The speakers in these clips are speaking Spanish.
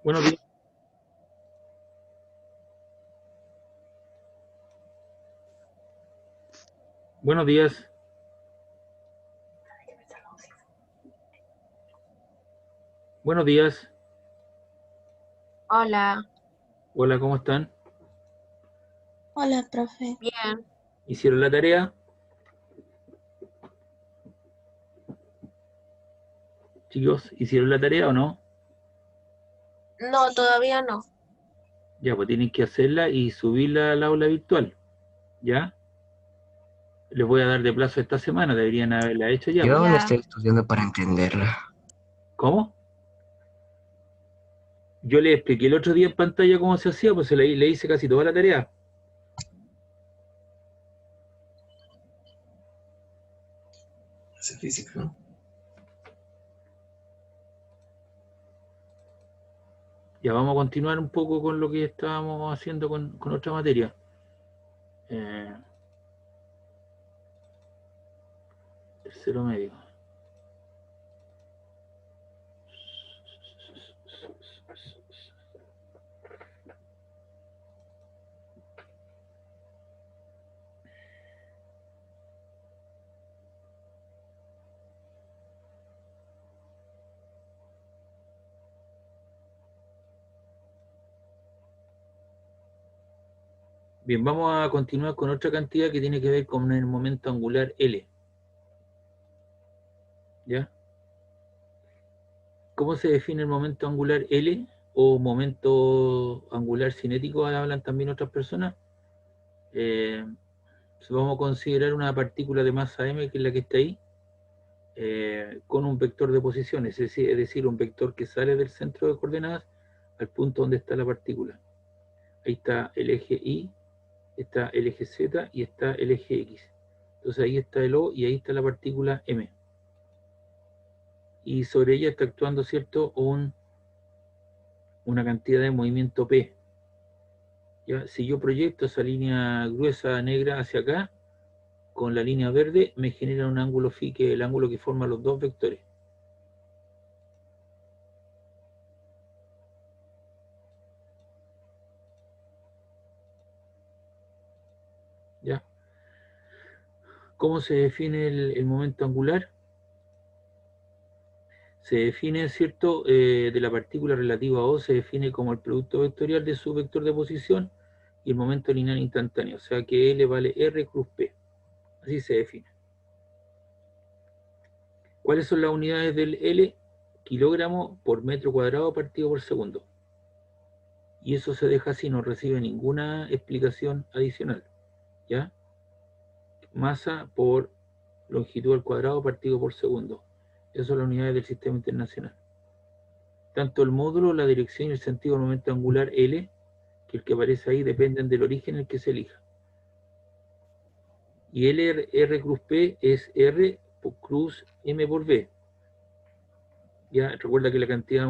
Buenos días. Buenos días. Buenos días. Hola, Hola, ¿cómo están? Hola, profe. bien. ¿Hicieron la tarea? Chicos, ¿hicieron la tarea o no? No, todavía no. Ya, pues tienen que hacerla y subirla al aula virtual. ¿Ya? Les voy a dar de plazo esta semana, deberían haberla hecho ya, Yo pues. aún Ya, estoy estudiando para entenderla. ¿Cómo? Yo les expliqué el otro día en pantalla cómo se hacía, pues le hice casi toda la tarea. Hace física, ¿no? Ya vamos a continuar un poco con lo que estábamos haciendo con otra materia. Eh, Tercero medio. Bien, vamos a continuar con otra cantidad que tiene que ver con el momento angular L. ¿Ya? ¿Cómo se define el momento angular L o momento angular cinético? Hablan también otras personas. Eh, Vamos a considerar una partícula de masa m, que es la que está ahí, con un vector de posiciones, es decir, un vector que sale del centro de coordenadas al punto donde está la partícula. Ahí está el eje Y, está el eje Z y está el eje X. Entonces ahí está el O y ahí está la partícula m. Y sobre ella está actuando, ¿cierto?, una cantidad de movimiento P. ¿Ya? Si yo proyecto esa línea gruesa negra hacia acá, con la línea verde me genera un ángulo phi, que es el ángulo que forma los dos vectores. ¿Ya? ¿Cómo se define el momento angular? Se define, ¿cierto?, de la partícula relativa a O, se define como el producto vectorial de su vector de posición y el momento lineal instantáneo, o sea que L vale R cruz P. Así se define. ¿Cuáles son las unidades del L? Kilogramo por metro cuadrado partido por segundo. Y eso se deja así, no recibe ninguna explicación adicional. ¿Ya? Masa por longitud al cuadrado partido por segundo. Esas son las unidades del sistema internacional. Tanto el módulo, la dirección y el sentido del momento angular L, que el que aparece ahí, dependen del origen en el que se elija. Y R cruz P es R por cruz M por V. Ya, recuerda que la cantidad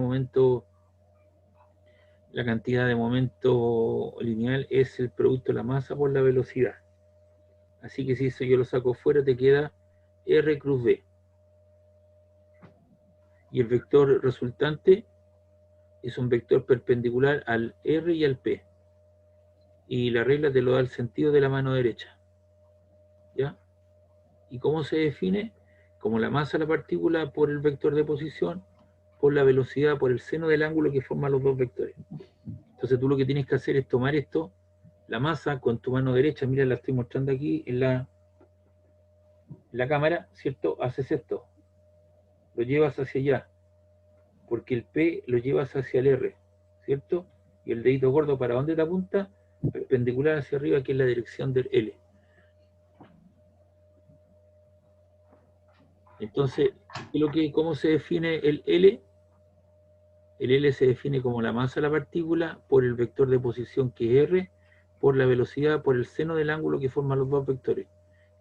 de momento lineal es el producto de la masa por la velocidad. Así que si eso yo lo saco fuera, te queda R cruz V. Y el vector resultante es un vector perpendicular al R y al P. Y la regla te lo da el sentido de la mano derecha. ¿Ya? ¿Y cómo se define? Como la masa de la partícula por el vector de posición, por la velocidad, por el seno del ángulo que forman los dos vectores. Entonces tú lo que tienes que hacer es tomar esto, la masa, con tu mano derecha, mira, la estoy mostrando aquí en la cámara, ¿cierto? Haces esto, lo llevas hacia allá, porque el P lo llevas hacia el R, ¿cierto? Y el dedito gordo, ¿para dónde te apunta? Perpendicular hacia arriba, que es la dirección del L. Entonces, ¿cómo se define el L? El L se define como la masa de la partícula por el vector de posición, que es R, por la velocidad, por el seno del ángulo que forman los dos vectores,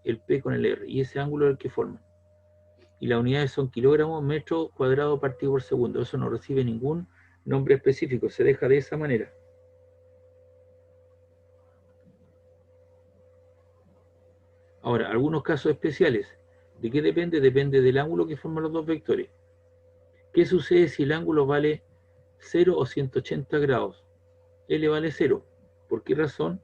el P con el R, y ese ángulo es el que forman. Y las unidades son kilogramos, metro cuadrado partido por segundo. Eso no recibe ningún nombre específico, se deja de esa manera. Ahora, algunos casos especiales. ¿De qué depende? Depende del ángulo que forman los dos vectores. ¿Qué sucede si el ángulo vale 0 o 180 grados. L vale 0. ¿Por qué razón?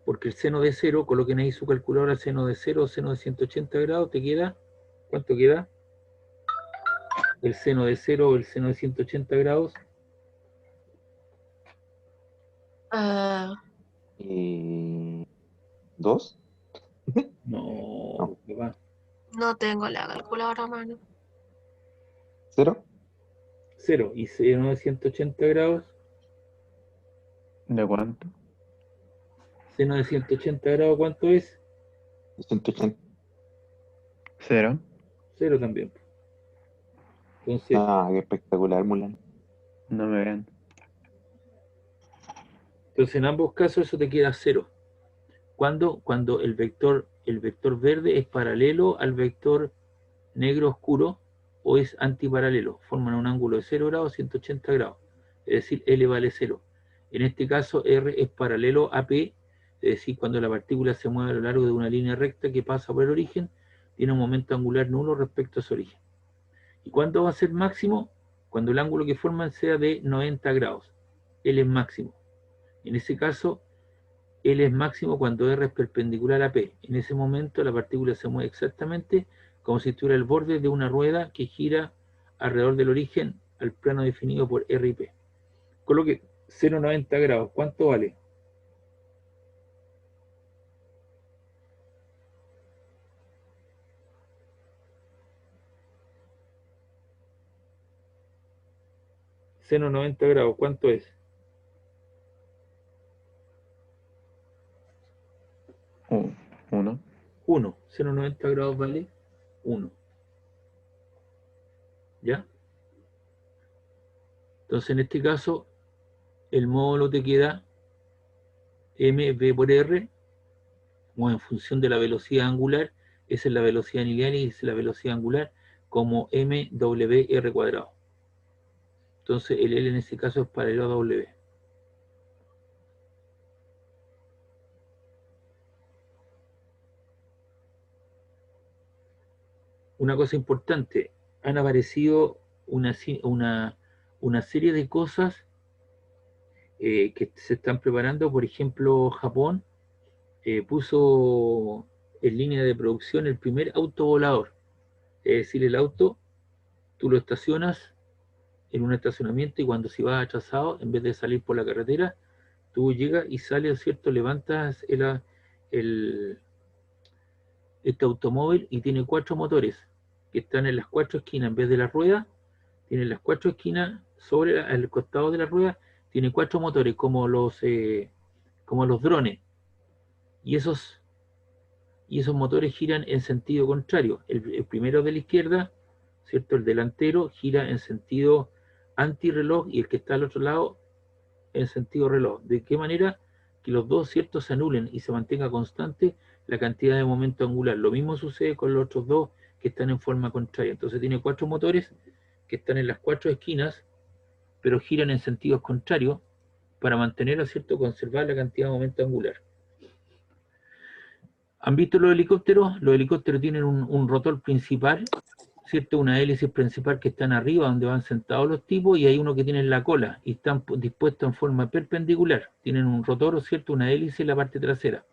Porque el seno de 0, coloquen ahí su calculadora, seno de 0 o seno de 180 grados, te queda, ¿cuánto queda? El seno de 0 o el seno de 180 grados. Ah, ¿2? No, papá. no tengo la calculadora a mano. ¿0? 0 y seno de 180 grados. ¿De cuánto? Seno de 180 grados, ¿cuánto es? 180. 0. 0 también. Entonces, Ah, qué espectacular, Mulan. No me ven. entonces en ambos casos eso te queda 0. Cuando el vector verde es paralelo al vector negro oscuro o es antiparalelo, forman un ángulo de 0 grados, 180 grados, es decir, L vale 0. En este caso, R es paralelo a P, es decir, cuando la partícula se mueve a lo largo de una línea recta que pasa por el origen, tiene un momento angular nulo respecto a su origen. ¿Y cuándo va a ser máximo? Cuando el ángulo que forman sea de 90 grados. L es máximo. En ese caso, L es máximo cuando R es perpendicular a P. En ese momento la partícula se mueve exactamente como si estuviera el borde de una rueda que gira alrededor del origen al plano definido por R y P. Coloque 0,90 grados. ¿Cuánto vale? Seno 90 grados, ¿cuánto es? 1. 1. Seno 90 grados vale 1. ¿Ya? Entonces, en este caso, el módulo te queda mv por r, o en función de la velocidad angular, esa es la velocidad lineal y esa es la velocidad angular, como mwr cuadrado. Entonces, el L en este caso es paralelo a W. Una cosa importante, han aparecido una serie de cosas que se están preparando. Por ejemplo, Japón puso en línea de producción el primer auto volador. Es decir, el auto, tú lo estacionas en un estacionamiento y cuando si vas atrasado, en vez de salir por la carretera, tú llegas y sales, ¿cierto? Levantas este automóvil y tiene 4 motores que están en las 4 esquinas. En vez de la rueda, tiene las 4 esquinas sobre el costado de la rueda, tiene 4 motores como los drones. Y esos motores giran en sentido contrario. El primero de la izquierda, ¿cierto? El delantero gira en sentido antirreloj y el que está al otro lado en sentido reloj. ¿De qué manera? Que los dos, ¿cierto?, se anulen y se mantenga constante la cantidad de momento angular. Lo mismo sucede con los otros dos que están en forma contraria. Entonces tiene 4 motores que están en las 4 esquinas, pero giran en sentidos contrarios para mantener, ¿cierto?, conservar la cantidad de momento angular. ¿Han visto los helicópteros? Los helicópteros tienen un rotor principal, ¿cierto? Una hélice principal que están arriba, donde van sentados los tipos, y hay uno que tiene en la cola, y están dispuestos en forma perpendicular. Tienen un rotor, ¿cierto? Una hélice en la parte trasera.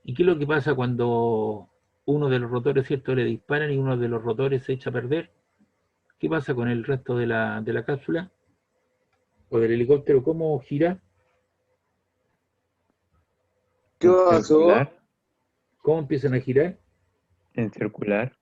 ¿Y qué es lo que pasa cuando uno de los rotores, ¿cierto?, le disparan y uno de los rotores se echa a perder? ¿Qué pasa con el resto de la cápsula? ¿O del helicóptero? ¿Cómo gira? ¿Qué En pasó? circular. ¿Cómo empiezan a girar? En circular.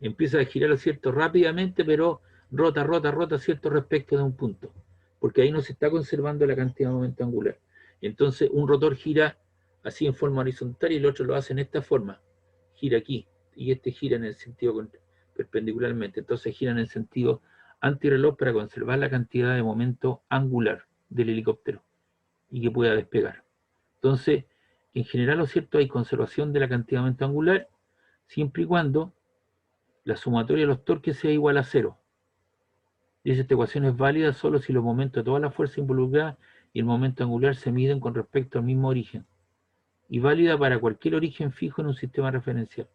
Empieza a girar, ¿cierto?, rápidamente, pero rota, ¿cierto?, respecto de un punto, porque ahí no se está conservando la cantidad de momento angular. Entonces, un rotor gira así en forma horizontal y el otro lo hace en esta forma, gira aquí, y este gira en el sentido perpendicularmente. Entonces, giran en el sentido antirreloj para conservar la cantidad de momento angular del helicóptero y que pueda despegar. Entonces, en general, ¿lo cierto?, hay conservación de la cantidad de momento angular siempre y cuando la sumatoria de los torques sea igual a 0. Dice, esta ecuación es válida solo si los momentos de toda la fuerza involucrada y el momento angular se miden con respecto al mismo origen. Y válida para cualquier origen fijo en un sistema referencial.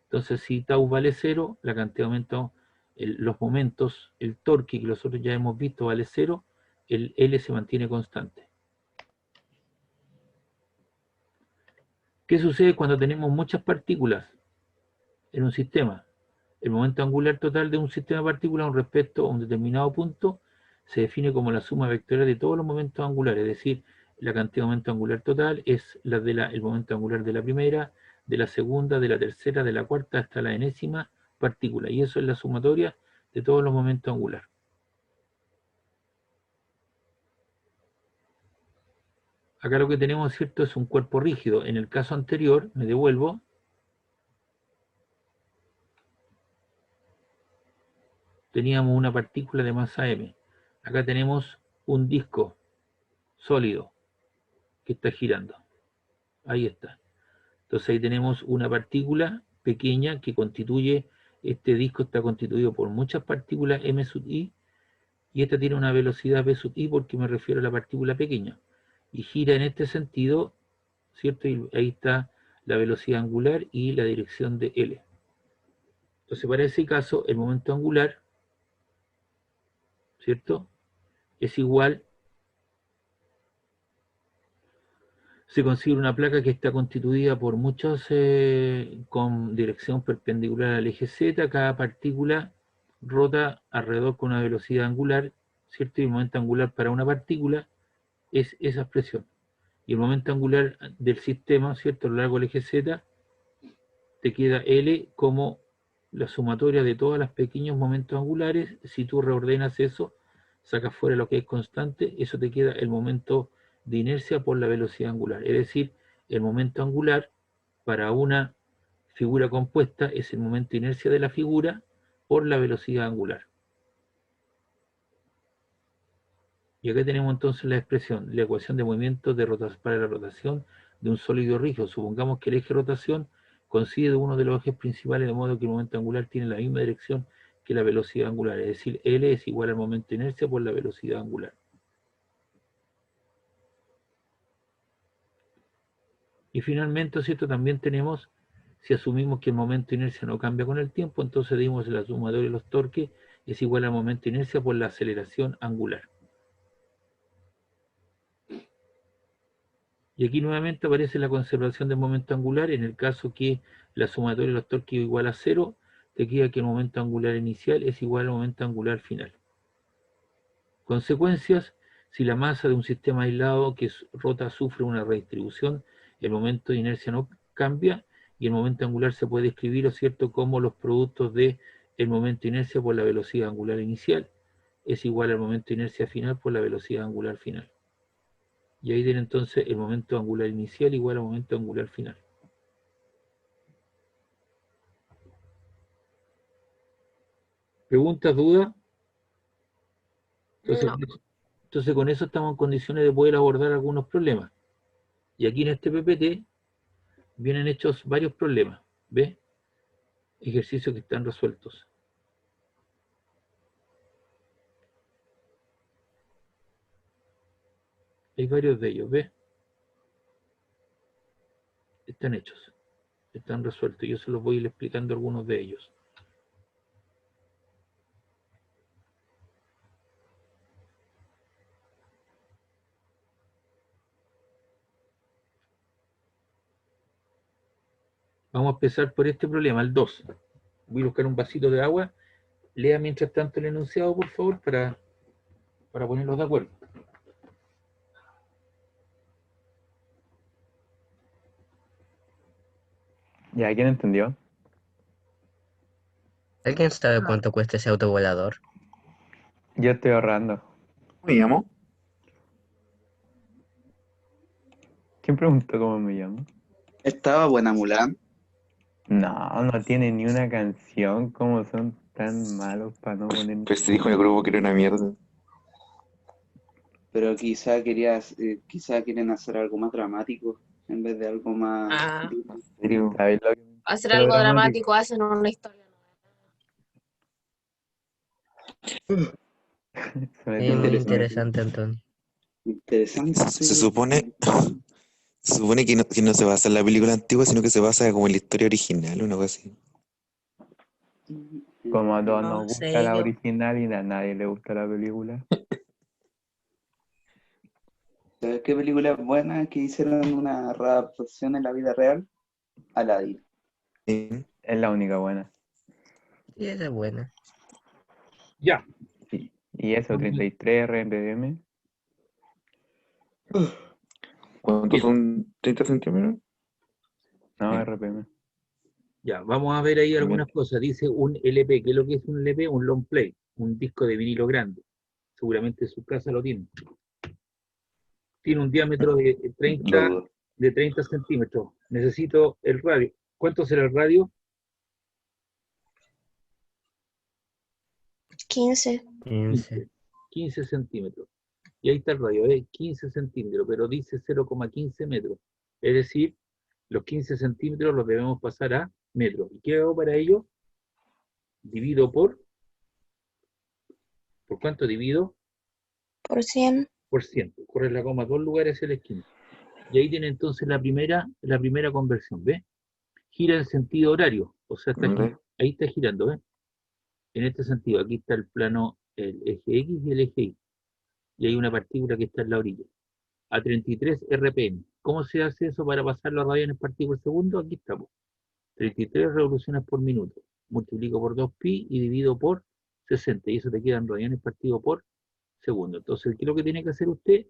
Entonces, si tau vale 0, la cantidad de momento los momentos, el torque que nosotros ya hemos visto vale 0, el L se mantiene constante. ¿Qué sucede cuando tenemos muchas partículas en un sistema? El momento angular total de un sistema de partículas con respecto a un determinado punto se define como la suma vectorial de todos los momentos angulares, es decir, la cantidad de momento angular total es la de el momento angular de la primera, de la segunda, de la tercera, de la cuarta hasta la enésima partícula, y eso es la sumatoria de todos los momentos angulares. Acá lo que tenemos, ¿cierto?, es un cuerpo rígido. En el caso anterior, me devuelvo, teníamos una partícula de masa m. Acá tenemos un disco sólido que está girando. Ahí está. Entonces ahí tenemos una partícula pequeña que constituye, este disco está constituido por muchas partículas m sub i, y esta tiene una velocidad v sub i porque me refiero a la partícula pequeña. Y gira en este sentido, ¿cierto? Y ahí está la velocidad angular y la dirección de L. Entonces, para ese caso, el momento angular, ¿cierto?, es igual, se consigue una placa que está constituida por muchos con dirección perpendicular al eje Z, cada partícula rota alrededor con una velocidad angular, ¿cierto? Y el momento angular para una partícula es esa expresión. Y el momento angular del sistema, ¿cierto?, a lo largo del eje Z, te queda L como la sumatoria de todos los pequeños momentos angulares. Si tú reordenas eso, sacas fuera lo que es constante, eso te queda el momento de inercia por la velocidad angular. Es decir, el momento angular para una figura compuesta es el momento de inercia de la figura por la velocidad angular. Y acá tenemos entonces la expresión, la ecuación de movimiento para la rotación de un sólido rígido. Supongamos que el eje de rotación coincide de uno de los ejes principales, de modo que el momento angular tiene la misma dirección que la velocidad angular. Es decir, L es igual al momento de inercia por la velocidad angular. Y finalmente, ¿cierto?, también tenemos, si asumimos que el momento de inercia no cambia con el tiempo, entonces dimos la sumatoria de los torques es igual al momento de inercia por la aceleración angular. Y aquí nuevamente aparece la conservación del momento angular. En el caso que la sumatoria de los torques es igual a 0, te queda que el momento angular inicial es igual al momento angular final. Consecuencias: si la masa de un sistema aislado que rota sufre una redistribución, el momento de inercia no cambia y el momento angular se puede escribir, ¿o cierto?, como los productos de el momento de inercia por la velocidad angular inicial es igual al momento de inercia final por la velocidad angular final. Y ahí tiene entonces el momento angular inicial igual al momento angular final. ¿Preguntas, dudas? Entonces con eso estamos en condiciones de poder abordar algunos problemas. Y aquí en este PPT vienen hechos varios problemas. ¿Ves? Ejercicios que están resueltos. Hay varios de ellos, ¿ves? Están hechos, están resueltos. Yo se los voy a ir explicando algunos de ellos. Vamos a empezar por este problema, el 2. Voy a buscar un vasito de agua. Lea mientras tanto el enunciado, por favor, para ponerlos de acuerdo. ¿Ya quién entendió? ¿Alguien sabe cuánto cuesta ese autovolador? Yo estoy ahorrando. ¿Me llamo? ¿Quién preguntó cómo me llamo? Estaba buena Mulan. No, no tiene ni una canción. ¿Cómo son tan malos para no poner? Pues se dijo en el grupo que era una mierda. Pero quizá quieren hacer algo más dramático en vez de algo más... Ah, ¿En serio? ¿Sabéis lo que hacer lo algo dramático? dramático, hacen una historia. Suena Muy interesante. interesante, Antonio. Interesante. Se supone que no se basa en la película antigua, sino que se basa como en la historia original, una cosa así. Como a todos No nos gusta sé, la yo. original y a nadie le gusta la película. ¿Sabes qué película es buena que hicieron una readaptación en la vida real? Aladdin. Sí. Es la única buena. Sí, esa es buena. Ya. Y eso, 33 RPM. ¿Cuántos Bien. son 30 centímetros? No, Sí. RPM. Ya, vamos a ver ahí algunas cosas. Dice un LP. ¿Qué es lo que es un LP? Un long play, un disco de vinilo grande. Seguramente en su casa lo tienen. Tiene un diámetro de Lo 30, dudo. de 30 centímetros. Necesito el radio. ¿Cuánto será el radio? 15. 15. 15 centímetros. Y ahí está el radio, 15 centímetros, pero dice 0,15 metros. Es decir, los 15 centímetros los debemos pasar a metros. ¿Y qué hago para ello? Divido ¿por cuánto divido? Por 100. Por ciento. Corre la coma 2 lugares hacia la esquina. Y ahí tiene entonces la primera conversión, ¿ves? Gira en sentido horario, o sea, ¿Dónde? ahí está girando, ¿ves? En este sentido, aquí está el plano, el eje X y el eje Y. Y hay una partícula que está en la orilla. A 33 RPM. ¿Cómo se hace eso para pasarlo a radianes partidos por segundo? Aquí estamos. 33 revoluciones por minuto. Multiplico por 2pi y divido por 60. Y eso te queda en radianes partidos por segundo. Entonces, ¿qué es lo que tiene que hacer usted?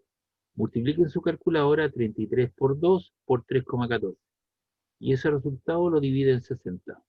Multiplique en su calculadora 33 por 2 por 3,14. Y ese resultado lo divide en 60.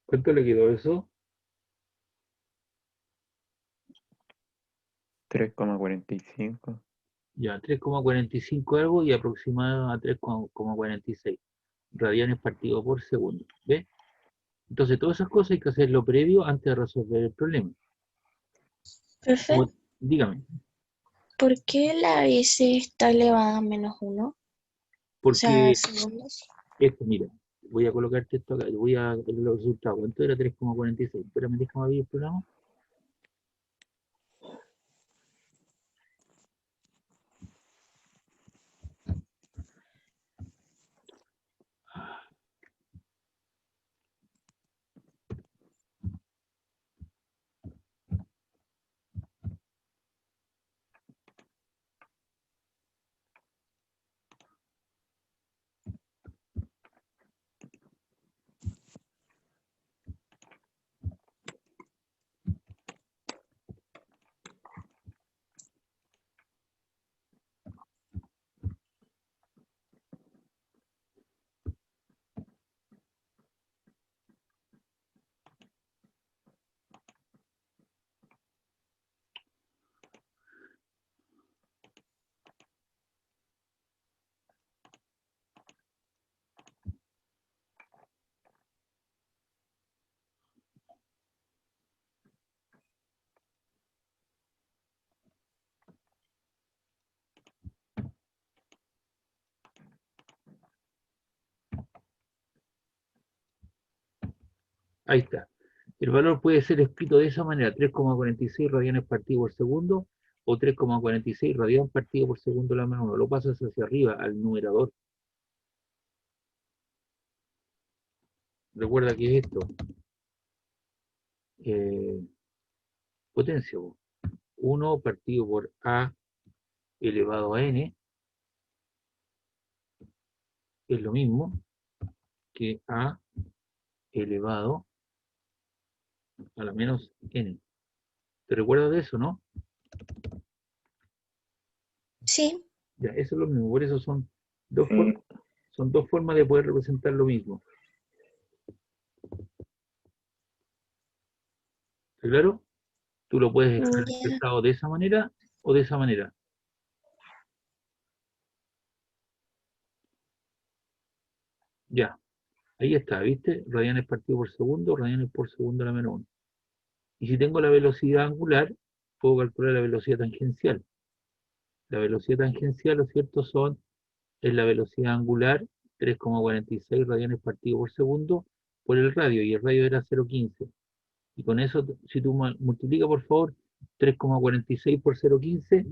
¿Cuánto le quedó eso? 3,45. Ya, 3,45 algo y aproximado a 3,46 radianes partido por segundo. ¿Ves? Entonces, todas esas cosas hay que hacerlo previo antes de resolver el problema. Profe, Dígame, ¿por qué la bici está elevada a -1? O sea, porque segundos. esto, mira, voy a colocarte esto acá, voy a ver los resultados. ¿Cuánto era 3,46? Espérame, déjame abrir el programa. Ahí está. El valor puede ser escrito de esa manera, 3,46 radianes partido por segundo o 3,46 radianes partido por segundo la menos 1. Lo pasas hacia arriba al numerador. Recuerda que es esto. Potencia. 1 partido por A elevado a N es lo mismo que A elevado a la menos N. ¿Te recuerdas de eso, no? Sí, Ya, eso es lo mismo. Por eso dos Sí. son dos formas de poder representar lo mismo. ¿Está claro? Tú lo puedes dejar ya. expresado de esa manera o de esa manera. Ya, ahí está, ¿viste? Radianes partido por segundo, radianes por segundo a la menos 1. Y si tengo la velocidad angular, puedo calcular la velocidad tangencial. La velocidad tangencial, lo cierto, es la velocidad angular, 3,46 radianes partido por segundo, por el radio, y el radio era 0,15. Y con eso, si tú multiplicas, por favor, 3,46 por 0,15,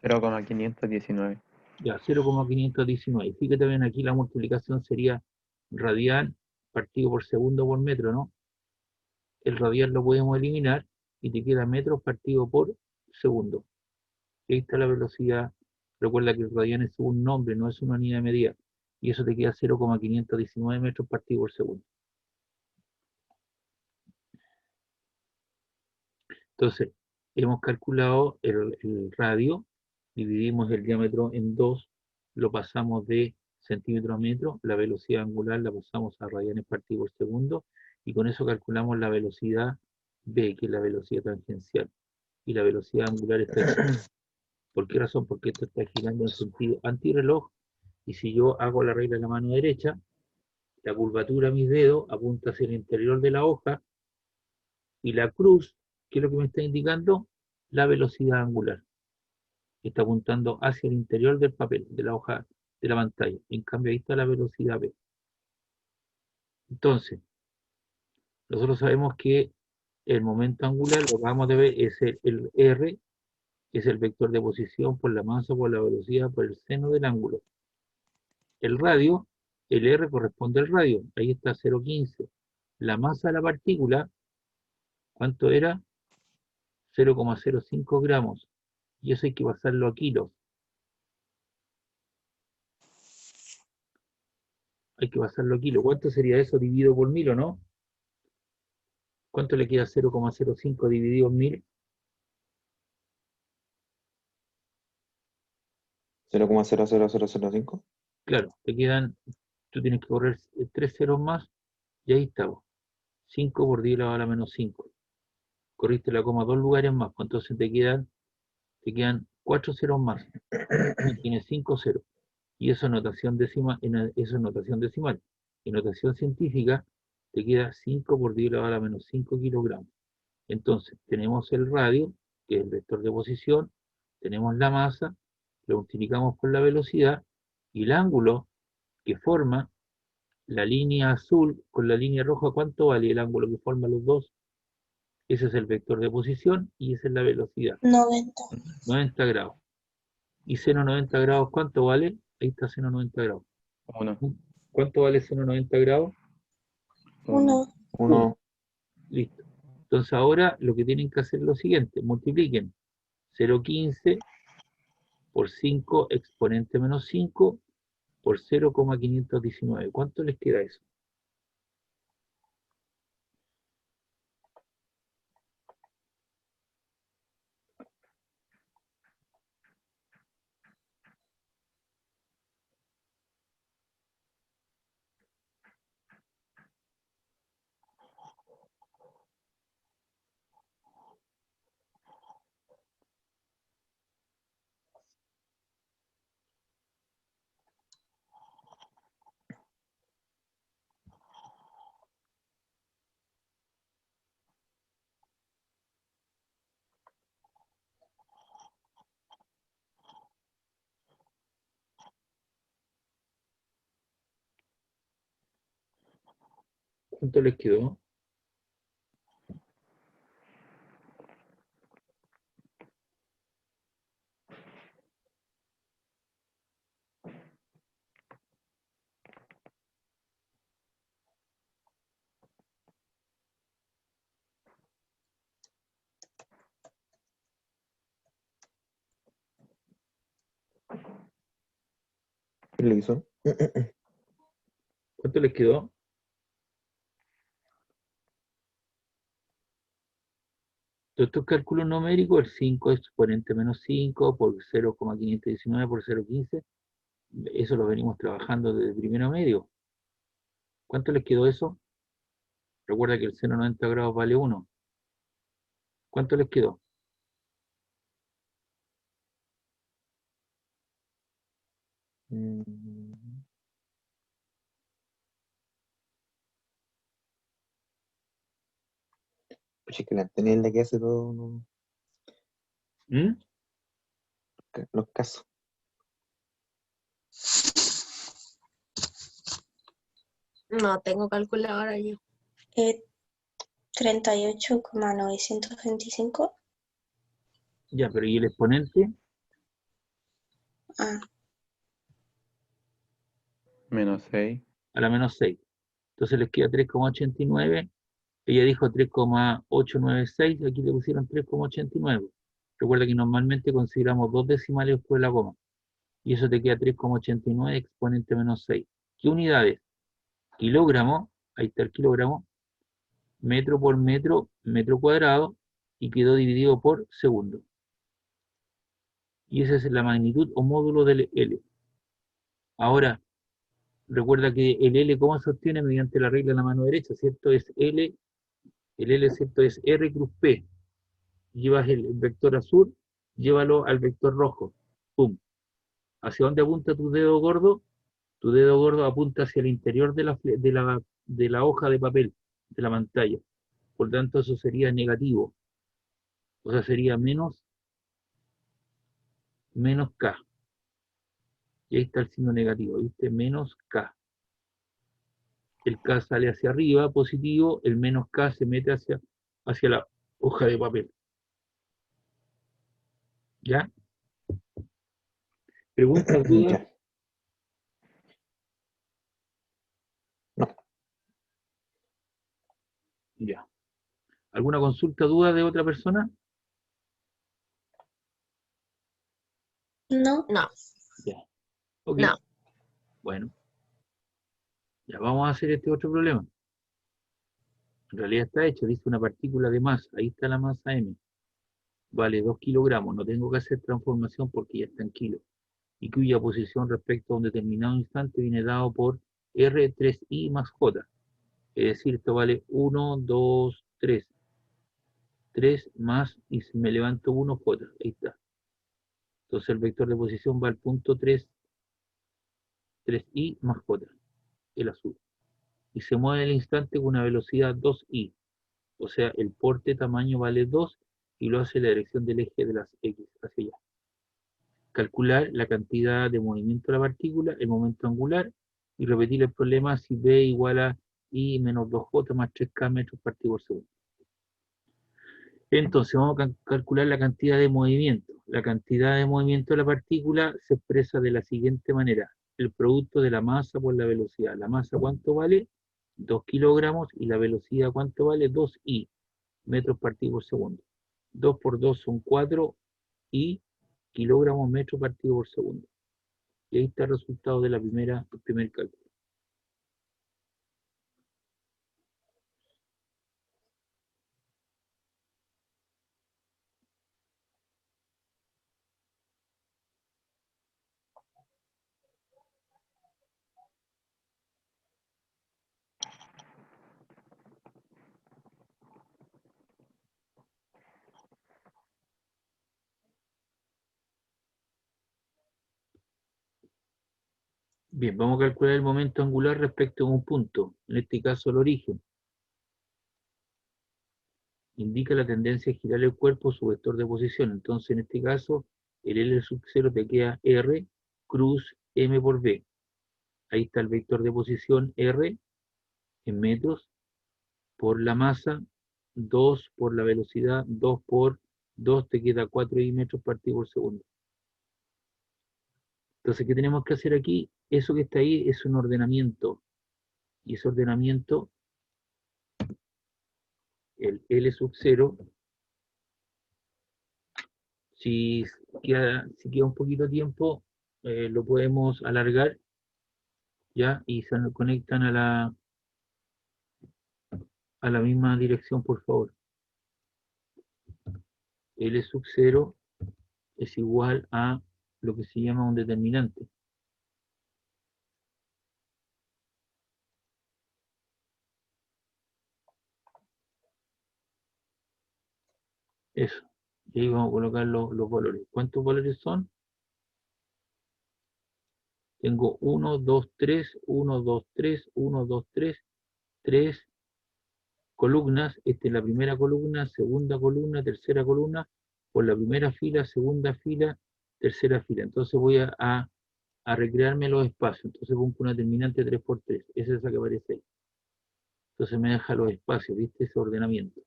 0,519. ya, 0,519. Fíjate bien, aquí la multiplicación sería radian partido por segundo por metro, ¿no? El radial lo podemos eliminar y te queda metros partido por segundo. Ahí está la velocidad. Recuerda que el radian es un nombre, no es una unidad de medida. Y eso te queda 0,519 metros partido por segundo. Entonces, hemos calculado el radio, dividimos el diámetro en 2, lo pasamos de centímetro a metro, la velocidad angular la pasamos a radianes partido por segundo, y con eso calculamos la velocidad B, que es la velocidad tangencial, y la velocidad angular está aquí. ¿Por qué razón? Porque esto está girando en sentido antirreloj, y si yo hago la regla en la mano derecha, la curvatura de mis dedos apunta hacia el interior de la hoja, y la cruz, ¿qué es lo que me está indicando? La velocidad angular. Está apuntando hacia el interior del papel, de la hoja, de la pantalla. En cambio, ahí está la velocidad B. Entonces, nosotros sabemos que el momento angular, lo que vamos a ver, es el R, que es el vector de posición por la masa, por la velocidad, por el seno del ángulo. El radio, el R corresponde al radio, ahí está 0,15. La masa de la partícula, ¿cuánto era? 0,05 gramos. Y eso hay que pasarlo a kilos. Hay que pasarlo a kilos. ¿Cuánto sería eso dividido por 1000 o no? ¿Cuánto le queda 0,05 dividido en 1000? 0,00005. Claro, te quedan, tú tienes que correr 3 ceros más y ahí está. 5 por 10 elevado a la menos 5. Corriste la coma 2 lugares más, pues entonces te quedan 4 ceros más. Tienes 5 ceros. Y eso es notación decimal, eso es notación decimal. En notación científica te queda 5 por 10 elevado a la menos 5 kilogramos. Entonces, tenemos el radio, que es el vector de posición, tenemos la masa, lo multiplicamos por la velocidad, y el ángulo que forma la línea azul con la línea roja, ¿cuánto vale el ángulo que forman los dos? Ese es el vector de posición y esa es la velocidad, 90. 90 grados. ¿Y seno 90 grados cuánto vale? Ahí está seno 90 grados. 1. ¿Cuánto vale seno 90 grados? 1. 1. Listo. Entonces ahora lo que tienen que hacer es lo siguiente, multipliquen 0,15 por 5 exponente menos 5 por 0,519. ¿Cuánto les queda eso? ¿Cuánto les quedó? ¿Qué lo hizo? ¿Cuánto les quedó? Todos estos cálculos numéricos, el 5 exponente menos 5 por 0,519 por 0,15, eso lo venimos trabajando desde primero medio. ¿Cuánto les quedó eso? Recuerda que el seno de 90 grados vale 1. ¿Cuánto les quedó? Mm, Pucha, es que la Antonia es la que hace todos ¿Mm? los casos. No tengo calculadora yo. 38,925. Ya, pero ¿y el exponente? Ah, Menos 6. A la menos 6. Entonces les queda 3,89. Ella dijo 3,896, aquí le pusieron 3,89. Recuerda que normalmente consideramos dos decimales después de la coma. Y eso te queda 3,89 exponente menos 6. ¿Qué unidades? Kilogramo, ahí está el kilogramo, metro por metro, metro cuadrado, y quedó dividido por segundo. Y esa es la magnitud o módulo del L. Ahora, recuerda que el L, ¿cómo se obtiene? Mediante la regla de la mano derecha, ¿cierto? Es L, el L, ¿cierto? Es R cruz P. Llevas el vector azul, llévalo al vector rojo. ¡Pum! ¿Hacia dónde apunta tu dedo gordo? Tu dedo gordo apunta hacia el interior de la hoja de papel, de la pantalla. Por tanto, eso sería negativo. O sea, sería menos K. Y ahí está el signo negativo, ¿viste? Menos K. El K sale hacia arriba, positivo, el menos K se mete hacia la hoja de papel. ¿Ya? ¿Preguntas, dudas? Ya. No, Ya. ¿Alguna consulta, duda de otra persona? no. No, Ya. Ok. no. Bueno, ya vamos a hacer este otro problema. En realidad está hecho, dice una partícula de masa. Ahí está la masa M. Vale 2 kilogramos. No tengo que hacer transformación porque ya está en kilos. Y cuya posición respecto a un determinado instante viene dado por R3I más J. Es decir, esto vale 1, 2, 3. 3 más, y si me levanto 1, J. Ahí está. Entonces el vector de posición va al punto 3, 3I más J, el azul. Y se mueve en el instante con una velocidad 2I. O sea, el porte tamaño vale 2 y lo hace en la dirección del eje de las X hacia allá. Calcular la cantidad de movimiento de la partícula, el momento angular, y repetir el problema si B igual a I menos 2J más 3K metros partido por segundo. Entonces vamos a calcular la cantidad de movimiento. La cantidad de movimiento de la partícula se expresa de la siguiente manera. El producto de la masa por la velocidad. ¿La masa cuánto vale? 2 kilogramos, y la velocidad cuánto vale? 2I metros partido por segundo. 2 por 2 son 4 y kilogramos metro partido por segundo. Y ahí está el resultado de el primer cálculo. Bien, vamos a calcular el momento angular respecto a un punto, en este caso el origen. Indica la tendencia a girar el cuerpo su vector de posición. Entonces, en este caso, el L sub 0 te queda R cruz M por B. Ahí está el vector de posición R en metros por la masa, 2 por la velocidad, 2 por 2 te queda 4i metros partido por segundo. Entonces, ¿qué tenemos que hacer aquí? Eso que está ahí es un ordenamiento. Y ese ordenamiento, el L sub 0, si queda un poquito de tiempo, lo podemos alargar, ¿ya? Y se nos conectan a la misma dirección, por favor. L sub 0 es igual a lo que se llama un determinante. Eso. Y ahí vamos a colocar los valores. ¿Cuántos valores son? Tengo 1, 2, 3, 1, 2, 3, 1, 2, 3, 3 columnas. Esta es la primera columna, segunda columna, tercera columna, por la primera fila, segunda fila, tercera fila. Entonces voy a recrearme los espacios. Entonces pongo una determinante 3 por 3. Esa es esa que aparece ahí. Entonces me deja los espacios, ¿viste? Ese ordenamiento.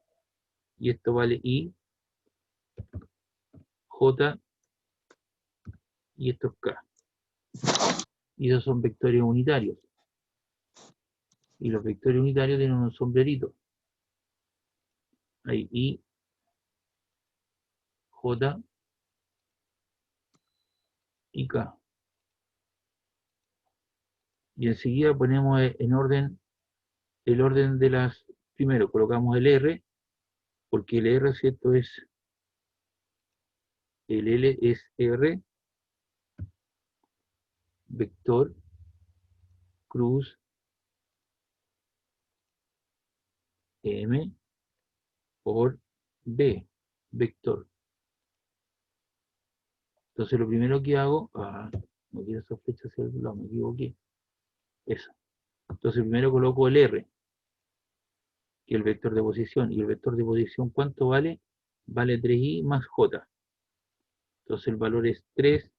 Y esto vale I, J, y esto es K. Y esos son vectores unitarios. Y los vectores unitarios tienen un sombrerito. Ahí I, J y K. Y enseguida ponemos en orden, el orden de las, primero colocamos el R, porque el R, ¿cierto? Es, el L es R, vector, cruz, M, por B, vector. Entonces lo primero que hago, no quiero esa flecha hacia el lado, me equivoqué. Eso. Entonces primero coloco el R, que es el vector de posición. Y el vector de posición, ¿cuánto vale? Vale 3i más j. Entonces el valor es 3,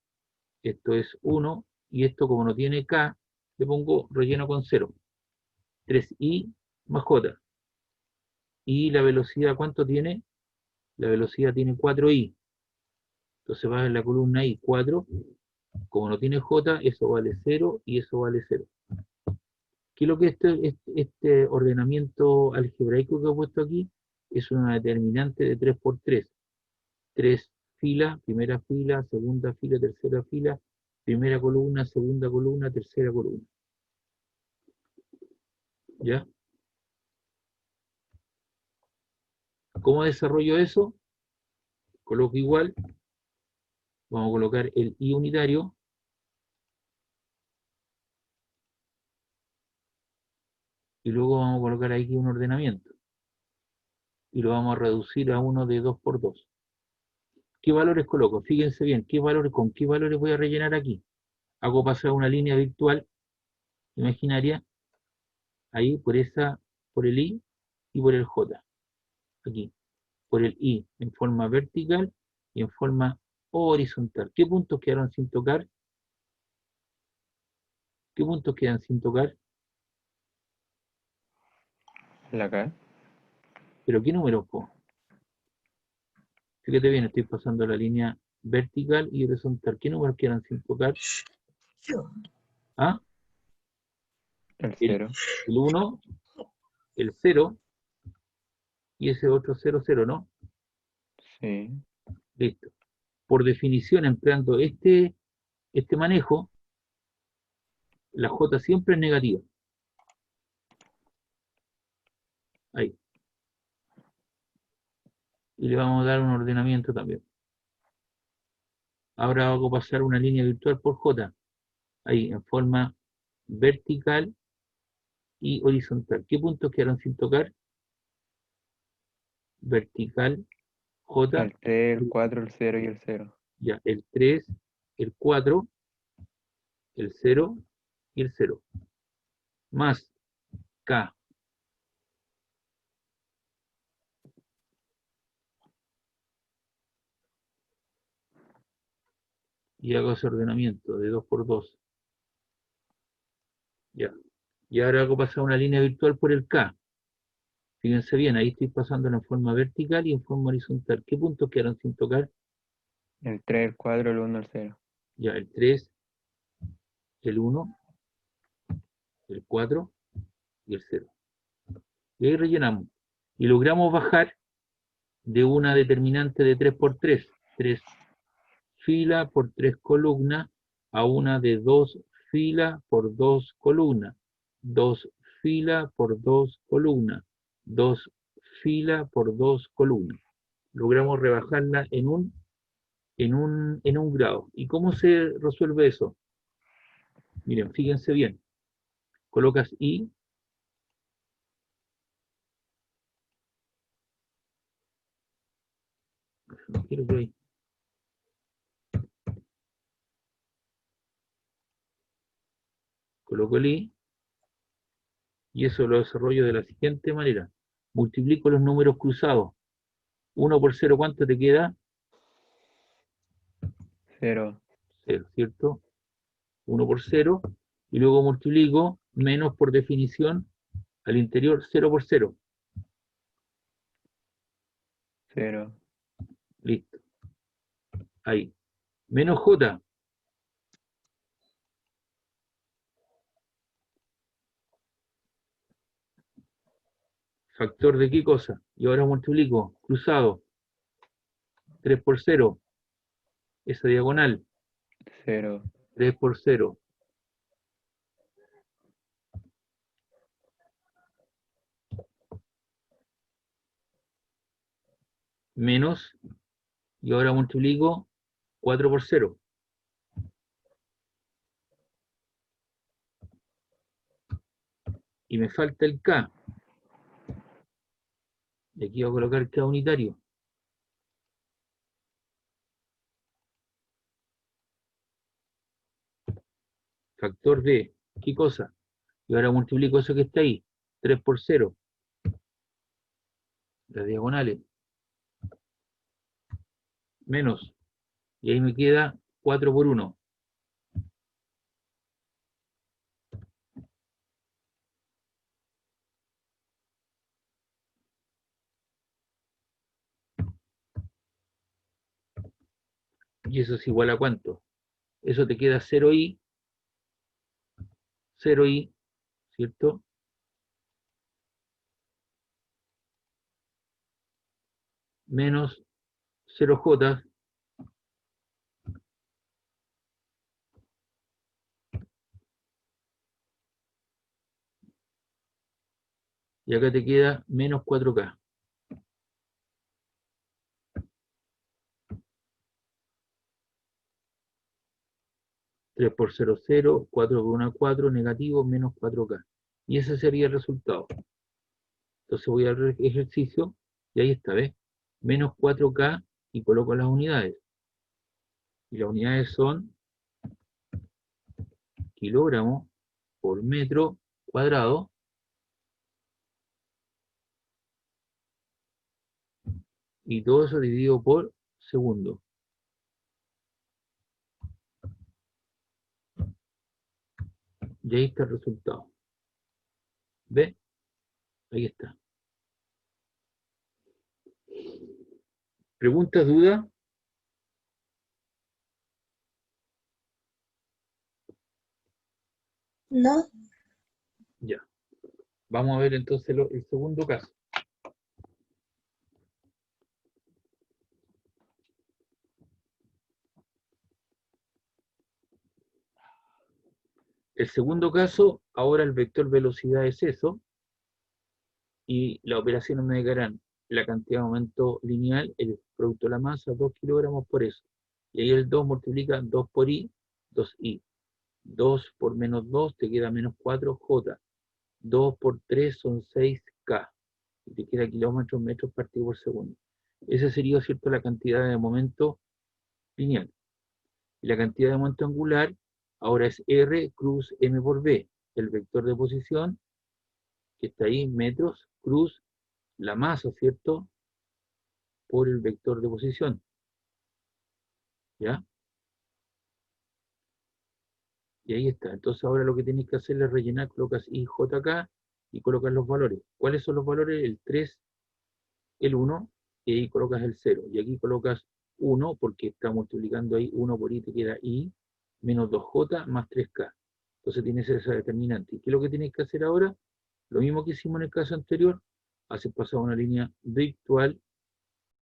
esto es 1, y esto como no tiene k, le pongo relleno con 0. 3i más j. Y la velocidad, ¿cuánto tiene? La velocidad tiene 4i. Entonces va en la columna i, 4. Como no tiene j, eso vale 0 y eso vale 0. ¿Qué es lo que este ordenamiento algebraico que he puesto aquí? Es una determinante de 3 por 3. 3 filas, primera fila, segunda fila, tercera fila, primera columna, segunda columna, tercera columna. ¿Ya? ¿Cómo desarrollo eso? Coloco igual. Vamos a colocar el i unitario. Y luego vamos a colocar aquí un ordenamiento. Y lo vamos a reducir a uno de 2 por 2. ¿Qué valores coloco? Fíjense bien, ¿con qué valores voy a rellenar aquí? Hago pasar una línea virtual imaginaria ahí por el i y por el j. Aquí, por el i en forma vertical y en forma horizontal. ¿Qué puntos quedaron sin tocar? ¿Qué puntos quedan sin tocar? La K. ¿Pero qué números, po? Fíjate bien, estoy pasando la línea vertical y horizontal. ¿Qué números quedan sin tocar? ¿Ah? El El 0. 1, el 0 y ese otro 0, 0, ¿no? Sí. Listo. Por definición, empleando este manejo, la J siempre es negativa. Ahí. Y le vamos a dar un ordenamiento también. Ahora hago pasar una línea virtual por J. Ahí, en forma vertical y horizontal. ¿Qué puntos quedaron sin tocar? Vertical, J, El 3, el 4, el 0 y el 0. ya, el 3, el 4, el 0 y el 0. Más K. Y hago ese ordenamiento de 2 por 2. Ya. Y ahora hago pasar una línea virtual por el K. Fíjense bien, ahí estoy pasando en forma vertical y en forma horizontal. ¿Qué puntos quedaron sin tocar? El 3, el 4, el 1, el 0. Ya, el 3, el 1, el 4 y el 0. Y ahí rellenamos. Y logramos bajar de una determinante de 3 por 3. 3 filas por 3 columnas a una de 2 filas por 2 columnas. 2 filas por 2 columnas. 2 filas por 2 columnas. Logramos rebajarla en un grado. ¿Y cómo se resuelve eso? Miren, fíjense bien. Colocas I, No quiero que ahí. Coloco el i, y eso lo desarrollo de la siguiente manera. Multiplico los números cruzados. 1 por 0, ¿cuánto te queda? 0. 0, ¿cierto? 1 por 0, y luego multiplico menos por definición al interior 0 por 0. 0. Listo. Ahí. Menos j. ¿Factor de qué cosa? Y ahora multiplico cruzado. 3 por 0. Esa diagonal. 0. 3 por 0. Menos. Y ahora multiplico 4 por 0. Y me falta el k. Y aquí voy a colocar k unitario. Factor de ¿qué cosa? Y ahora multiplico eso que está ahí. 3 por 0. Las diagonales. Menos. Y ahí me queda 4 por 1. Y eso es igual a ¿cuánto? Eso te queda 0i, 0i, ¿cierto? Menos 0j, y acá te queda menos 4k. Tres por 0, 0, 4 por 1, 4, negativo, menos 4k. Y ese sería el resultado. Entonces voy al ejercicio, y ahí está, ¿ves? Menos 4k, y coloco las unidades. Y las unidades son kilogramos por metro cuadrado, y todo eso dividido por segundo. Y ahí está el resultado. ¿Ve? Ahí está. ¿Preguntas, dudas? No, Ya. Vamos a ver entonces el segundo caso. El segundo caso, ahora el vector velocidad es eso, y las operaciones me darán la cantidad de momento lineal, el producto de la masa, 2 kilogramos por eso. Y ahí el 2 multiplica 2 por i, 2i. 2 por menos 2 te queda menos 4j. 2 por 3 son 6k. Y te queda kilómetros, metros partido por segundo. Esa sería, ¿cierto?, la cantidad de momento lineal. Y la cantidad de momento angular ahora es r cruz m por b. El vector de posición, que está ahí, metros, cruz, la masa, ¿cierto?, por el vector de posición. ¿Ya? Y ahí está. Entonces ahora lo que tienes que hacer es rellenar, colocas IJK y colocas los valores. ¿Cuáles son los valores? El 3, el 1, y ahí colocas el 0. Y aquí colocas 1, porque está multiplicando ahí 1 por i, te queda i, menos 2j más 3k. Entonces tienes esa determinante. ¿Y qué es lo que tienes que hacer ahora? Lo mismo que hicimos en el caso anterior, haces pasar una línea virtual